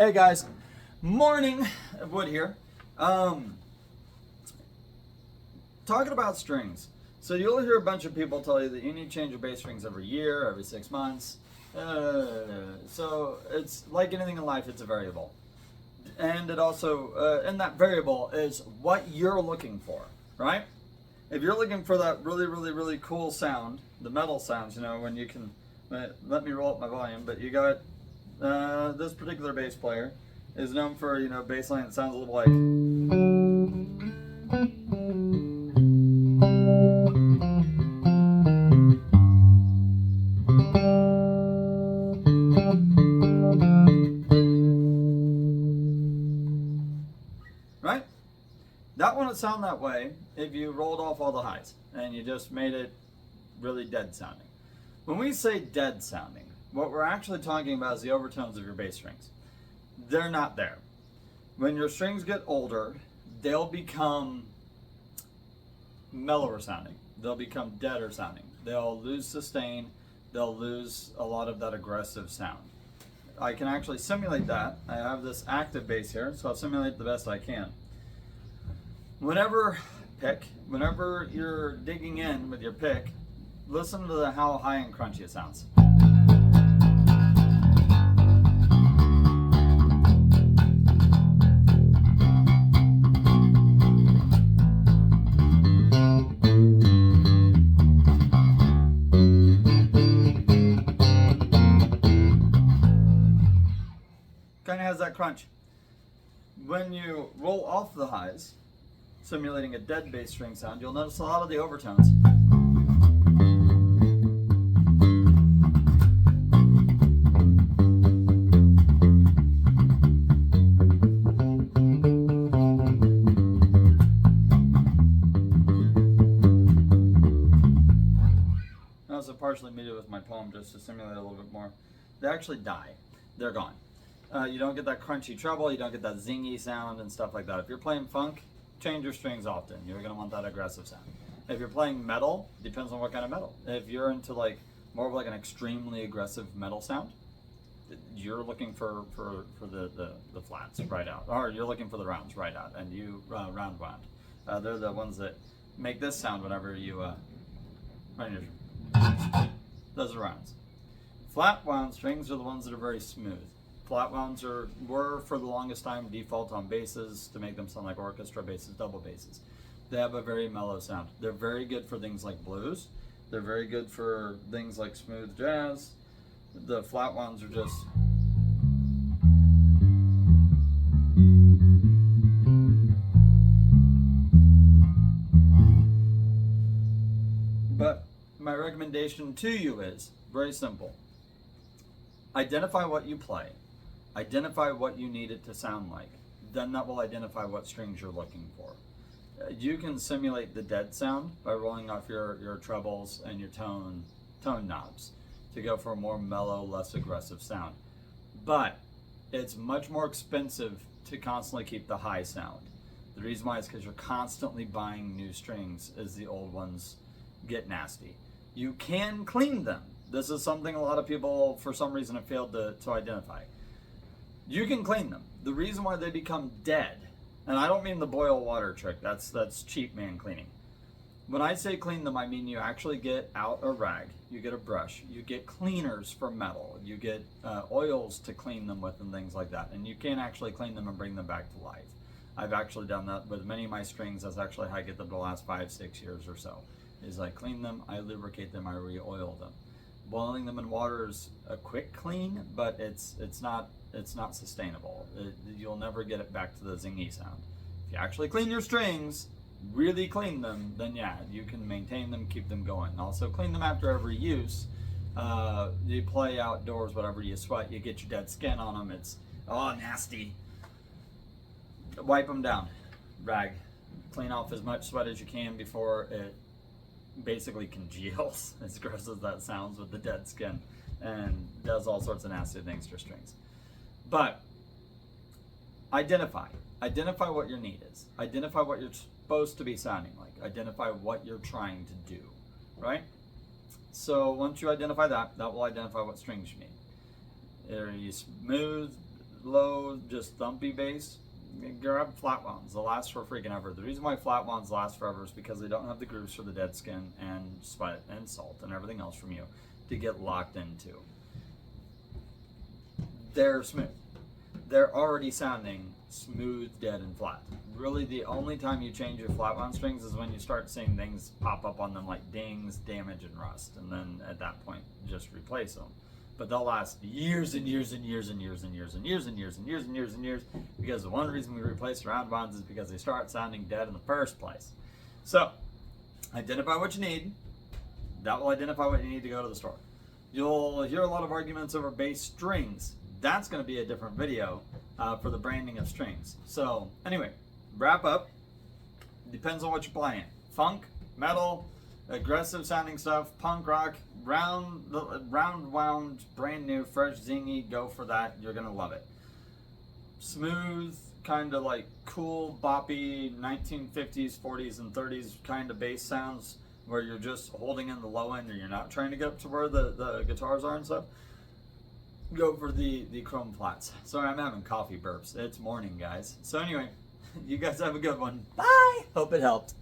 Hey guys, morning. Wood here. Talking about strings. So you'll hear a bunch of people tell you that you need to change your bass strings every year, every 6 months. So it's like anything in life, it's a variable. And it also, and that variable is what you're looking for, right? If you're looking for that really cool sound, the metal sounds, you know, when you can, let me roll up my volume, but you got this particular bass player is known for, you know, bass line that sounds a little like. Right? That wouldn't sound that way if you rolled off all the highs and you just made it really dead sounding. When we say dead sounding, what we're actually talking about is the overtones of your bass strings. They're not there. When your strings get older, they'll become mellower sounding. They'll become deader sounding. They'll lose sustain. They'll lose a lot of that aggressive sound. I can actually simulate that. I have this active bass here, so I'll simulate the best I can. Whenever you're digging in with your pick, listen to how high and crunchy it sounds. Kind of has that crunch. When you roll off the highs, simulating a dead bass string sound, you'll notice a lot of the overtones. I also partially made it with my palm just to simulate a little bit more. They actually die. They're gone. You don't get that crunchy treble, you don't get that zingy sound and stuff like that. If you're playing funk, change your strings often. You're going to want that aggressive sound. If you're playing metal, depends on what kind of metal. If you're into like more of like an extremely aggressive metal sound, you're looking for the flats right out, or you're looking for the rounds right out, and you round wound. They're the ones that make this sound whenever you those are rounds. Flat wound strings are the ones that are very smooth. Flat wounds were for the longest time default on basses to make them sound like orchestra basses, double basses. They have a very mellow sound. They're very good for things like blues. They're very good for things like smooth jazz. The flat wounds are just but my recommendation to you is very simple. Identify what you play. Identify what you need it to sound like. Then that will identify what strings you're looking for. You can simulate the dead sound by rolling off your trebles and your tone knobs to go for a more mellow, less aggressive sound. But it's much more expensive to constantly keep the high sound. The reason why is because you're constantly buying new strings as the old ones get nasty. You can clean them. This is something a lot of people, for some reason, have failed to identify. You can clean them. The reason why they become dead, and I don't mean the boil water trick, that's cheap man cleaning. When I say clean them, I mean you actually get out a rag, you get a brush, you get cleaners for metal, you get oils to clean them with and things like that, and you can actually clean them and bring them back to life. I've actually done that with many of my strings. That's actually how I get them the last 5-6 years or so, is I clean them, I lubricate them, I re-oil them. Boiling them in water is a quick clean, but it's not sustainable. You'll never get it back to the zingy sound. If you actually clean your strings, really clean them, then yeah, you can maintain them, keep them going. Also clean them after every use. You play outdoors, whatever, you sweat, you get your dead skin on them, it's nasty. Wipe them down, rag. Clean off as much sweat as you can before it basically congeals, as gross as that sounds, with the dead skin, and does all sorts of nasty things to strings. But identify what your need is. Identify what you're supposed to be sounding like. Identify what you're trying to do, right? So once you identify that, that will identify what strings you need. Are you smooth, low, just thumpy bass, grab flat wounds. They'll last for freaking ever. The reason why flat wounds last forever is because they don't have the grooves for the dead skin and sweat and salt and everything else from you to get locked into. They're smooth. They're already sounding smooth, dead, and flat. Really, the only time you change your flat wound strings is when you start seeing things pop up on them like dings, damage, and rust. And then at that point, just replace them. But they'll last years and years and years and years and years and years and years and years and years and years, because the one reason we replace round wounds is because they start sounding dead in the first place. So, identify what you need. That will identify what you need to go to the store. You'll hear a lot of arguments over bass strings. That's going to be a different video for the branding of strings. So anyway, wrap up. Depends on what you're playing. Funk, metal, aggressive sounding stuff, punk rock, round wound, brand new, fresh, zingy. Go for that. You're going to love it. Smooth, kind of like cool, boppy 1950s, 40s, and 30s kind of bass sounds where you're just holding in the low end and you're not trying to get up to where the guitars are and stuff. Go for the chrome flats. Sorry, I'm having coffee burps. It's morning, guys. So anyway, you guys have a good one. Bye. Hope it helped.